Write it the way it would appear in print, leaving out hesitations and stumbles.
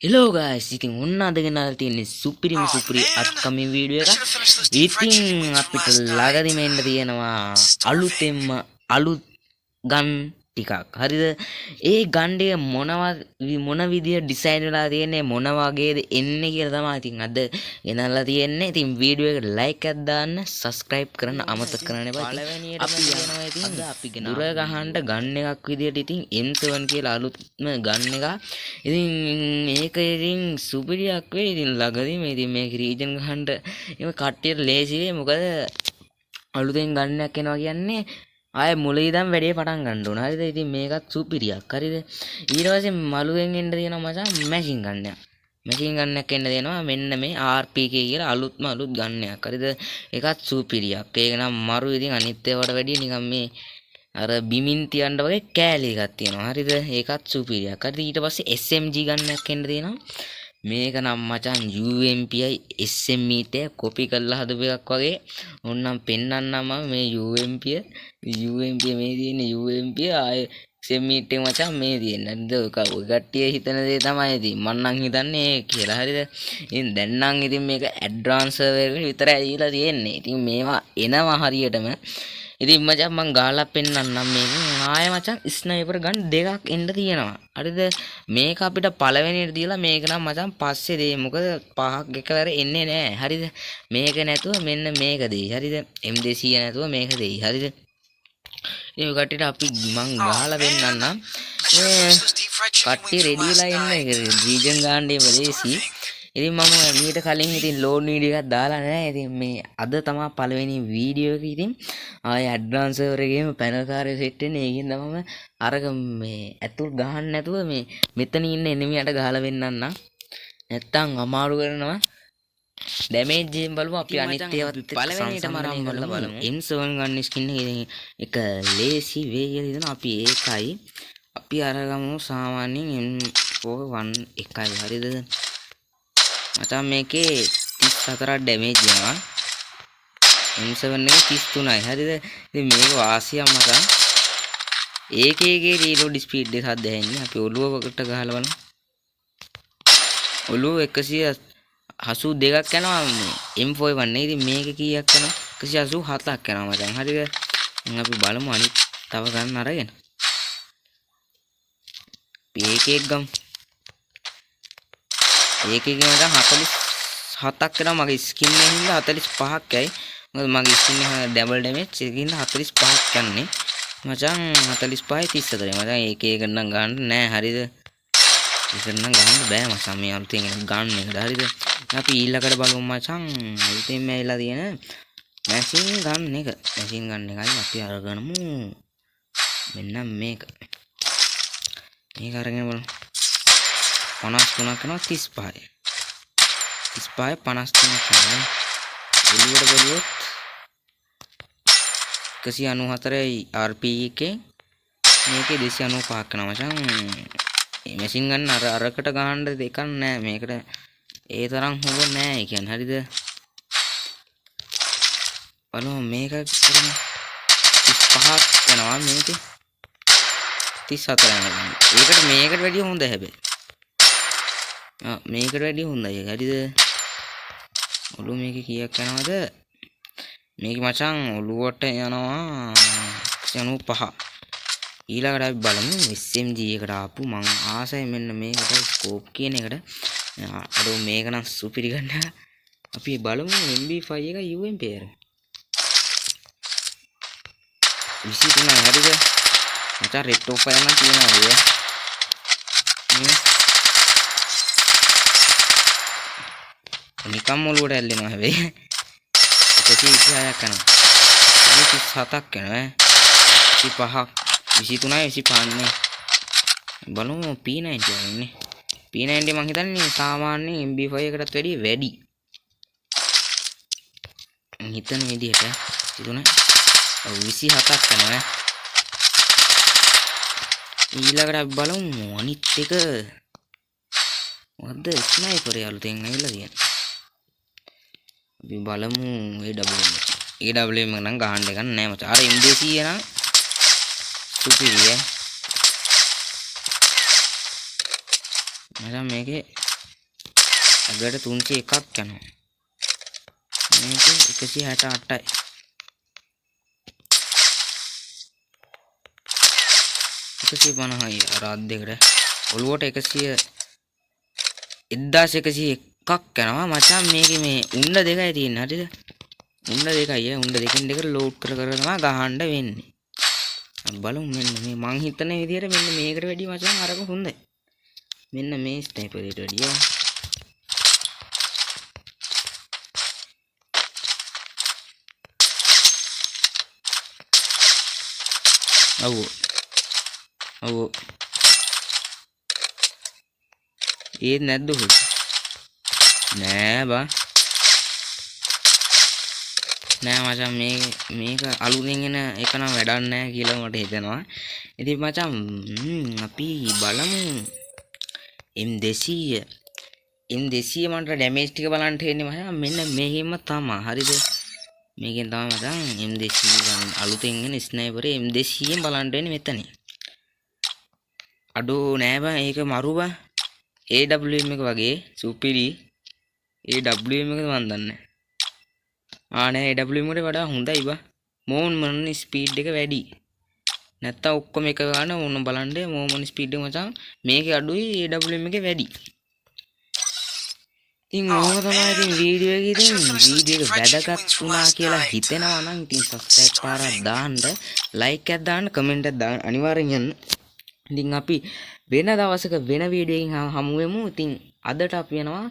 Hello guys, ඉතින් ඔන්න අද ගෙනාලා තියෙන්නේ සුපිරි අප්කමින් වීඩියෝ එකක්. ඉතින් අපිට ළඟදිම එන්න තියෙනවා අලුතෙන්ම අලුත් ගන් ටිකක්. හරිද? ඒ ගන් ටික මොන විදිය ඩිසයින් වෙලා තියෙන්නේ මොන වගේද එන්නේ කියලා තමයි ඉතින් අද ගෙනල්ලා තියෙන්නේ. ඉතින් වීඩියෝ එකට ලයික් එකක් දාන්න, subscribe කරන්න අමතක කරන්න එපා. පළවෙනියට අපි යනවා ඉතින් අද අපි ගෙනාවා දුර ගහන්න ගන් එකක් විදියට ඉතින් M7 කියලා අලුත්ම ගන් එකක්. ඉතින් මේක ඉතින් සුපිරියක් වෙයි. ඉතින් ළඟදීම ඉතින් මේක රීජන් ගහන්න එම කට්ටියට ලේසි වෙයි. මොකද අලුතෙන් ගන්නයක් එනවා කියන්නේ ආයේ මුලින් ඉඳන් වැඩේ පටන් ගන්න ඕන. හරිද? ඉතින් මේකත් සුපිරියක්. හරිද? ඊට පස්සේ මලුවෙන් එන්න තියෙනවා මචං මැෂින් ගන් එකක්. මැෂින් ගන් එකක් එන්න දෙනවා මෙන්න මේ RPK කියලා අලුත් ගන් එකක්. හරිද? ඒකත් සුපිරියක්. ඒක නම් මරු ඉතින් අනිත් ඒවාට වැඩිය නිකන් මේ අර බිමින් තියන්න වගේ කෑලි එකක් තියෙනවා. හරිද? ඒකත් සුපිරියක්. හරිද? ඊට පස්සේ SMG ගන් එකක් එන්න තියෙනවා. මේක නම් මචං UMPයි SME ට කොපි කරලා හදපු එකක් වගේ. ඕන්නම් පෙන්නන්නම් මේ UMP මේ තියෙන UMP ආයේ SME ට මචං මේ තියෙන්නේ. නේද? ඔය කට්ටිය හිතන දේ තමයි ඉතින් මම නම් හිතන්නේ කියලා. හරිද? ඉතින් දැන් නම් ඉතින් මේක ඇඩ්වාන්ස් සර්වර් එකට විතරයි ඇවිල්ලා තියෙන්නේ. ඉතින් මේවා එනවා හරියටම. ඉතින් මචං මං ගාලා පෙන්නන්නම් මේක. ආයෙ මචං ස්නයිපර් ගන් දෙකක් එන්න තියෙනවා. හරිද? මේක අපිට පළවෙනියට දීලා මේක නම් මචං පස්සේ දෙයි. මොකද පහක් එකවර එන්නේ නැහැ. හරිද? මේක නැතුව මෙන්න මේක දෙයි. හරිද? M200 නැතුව මේක දෙයි. හරිද? ඒ කට්ටියට අපි මං ගහලා පෙන්නන්නම්. කට්ටිය රෙඩි වෙලා ඉන්න රීජන් ගන්න ඉවරේසි. ඉතින් මම මීට කලින් ඉතින් ලෝඩ් වීඩියෝ එකක් දාලා නැහැ. ඉතින් මේ අද තමයි පළවෙනි වීඩියෝ එක. ඉතින් ආයේ ඇඩ්වාන්ස් සර්වර් එකේම පැනල් කාර්යය සෙට් වෙන්නේ. ඒකින් තමයි මම අරක මේ ඇතුල් ගහන්න නැතුව මේ මෙතන ඉන්න එනිමියට ගහලා වෙන්නන්න. නැත්තම් අමාරු කරනවා. ඩැමේජ් එකෙන් බලමු අපි අනිත් ඒවාත් පළවෙනියටම ආරම්භ බලමු. M7 ගන්න ස්කින් එක ලේසි වේ කියලා හිතනවා. අපි ඒකයි අපි අරගමු සාමාන්‍යයෙන් M41 එකයි. හරිද? මචං මේකේ 34ක් ඩැමේජ් වෙනවා. M7 එකේ 33යි. හරිද? ඉතින් මේක වාසියක් මචං. ඒකේ රීලෝඩ් ස්පීඩ් එක හද දැනෙන්නේ. අපි ඔළුවකට ගහලා බලමු. ඔළුව 182ක් යනවා මේ M41 නේ. ඉතින් මේක කීයක් යනවා? 187ක් යනවා මචං. හරිද? අපි බලමු අනිත් තව ගන්න අරගෙන. ඒකෙක් ගමු. ඒකේ මචං 47ක් වෙනවා මගේ ස්කින් එකේ හින්දා 45ක් යයි. මොකද මගේ ස්කින් එක ඩබල් ඩැමේජ් එකකින් 45ක් යන්නේ. මචං 45යි 34යි. මචං ඒක නම් ගන්න නෑ. හරිද? ඒක නම් ගන්න බෑ මචං මේ අලුතෙන් ගන්න එකට. හරිද? අපි ඊළඟට බලමු මචං අලුතෙන් ඇවිල්ලා තියෙන මැෂින් ගන්න එක. මැෂින් ගන්න එකයි අපි අරගනමු. මෙන්න මේක. මේක අරගෙන බලමු. 53ක් වෙනවා 35යි. 35යි 53ක් වෙනවා. එළියට බලුවොත් 194යි RP එකේ මේකේ 295ක් වෙනවා මචං. මේ මැෂින් ගන්න අරකට ගහන්න දෙකක් නෑ. මේකට ඒ තරම් හොඳ නෑ. ඒ කියන්නේ හරිද? බලමු මේක 35ක් වෙනවා මේකේ 34 යනවා. ඒකට මේකට වැඩිය හොඳ හැබැයි. මේකට වැඩිය හොඳයි. හරිද? ඔළුව මේකේ කීයක් යනවද? මේක මචං ඔළුවට යනවා 95. ඊළඟට අපි බලමු SMG එකට ආපු මං ආසයි මෙන්න මේකට ස්කෝප් කියන එකට. අර මේක නම් සුපිරි ගන්න. අපි බලමු MB5 එක UMP එක. 23යි. හරිද? මචං රෙඩ් ටොප් එක නම් තියෙනවා නේද? නිකම් ඔලුවට ඇල්ලෙනවා හැබැයි 126ක් යනවා. 37ක් යනවා. 25ක් 23යි 25 නේ. බලමු P90 ඉන්නේ. P90 මං හිතන්නේ සාමාන්‍ය MB5 එකටත් වැඩිය වැඩි. හිතන විදිහට 23 27ක් යනවා. ඊළඟට අපි බලමු අනිත් එක මොකද්ද? ස්නයිපර් යාළුවෙන් ඇවිල්ලා තියෙනවා. අපි බලමු AWM නම් ගහන්න එකක් නෑ මචං. අර M200 නම් සුපිරිය. මචං මේකේ අගට 301ක් යනවා. මේක 168යි. එකසිය 50යි අර අත් දෙකට ඔළුවට 1101ක් යනවා මචං. මේකේ මේ උණ්ඩ දෙකයි තියෙන්නේ. හරිද? උණ්ඩ දෙකයි. උණ්ඩ දෙකෙන් දෙකට ලෝඩ් කර කර තමයි ගහන්න වෙන්නේ. බලමු මෙන්න මේ මං හිතන විදිහට මෙන්න මේකට වැඩි මචං අරක හොඳයි. මෙන්න මේ ස්නයිපර් එකට වැඩිය. ඔව් ඒ නැද්ද හොත් නෑ බා නෑ මචං මේක අලුතෙන් එන එක නම් වැඩක් නෑ කියලා මට හිතෙනවා. ඉතින් මචං අපි බලමු M200 මන්ට ඩැමේජ් ටික බලන්න තියෙන්නේ මචං. මෙන්න මේකෙම තමයි. හරිද? මේකෙන් තමයි මචං M200 අලුතෙන් එන ස්නයිපර් M200ෙන් බලන්න වෙන්නේ මෙතන. අඩෝ නෑ බා ඒක මරු බා. AWM එක වගේ සුපිරි AWM එක මන් දන්නේ. නෑ AWM එකට වඩා හොඳයි බා. මොන් ස්පීඩ් එක වැඩි. නැත්තම් ඔක්කොම එක ගන්න ඕන බලන්න මොන් ස්පීඩ් එක මචං මේකේ අඩුයි AWM එකේ වැඩි. ඉතින් ඕක තමයි ඉතින් වීඩියෝ එකේ වීඩියෝ එක වැදගත් වුණා කියලා හිතෙනවා නම් ඉතින් සබ්ස්ක්‍රයිබ් පාරක් දාන්න, ලයික් එකක් දාන්න, කමෙන්ට් එකක් දාන්න අනිවාර්යෙන් යන්න. ඉතින් අපි වෙන දවසක වෙන වීඩියෝ එකකින් හමු වෙමු. ඉතින් අදට අපි යනවා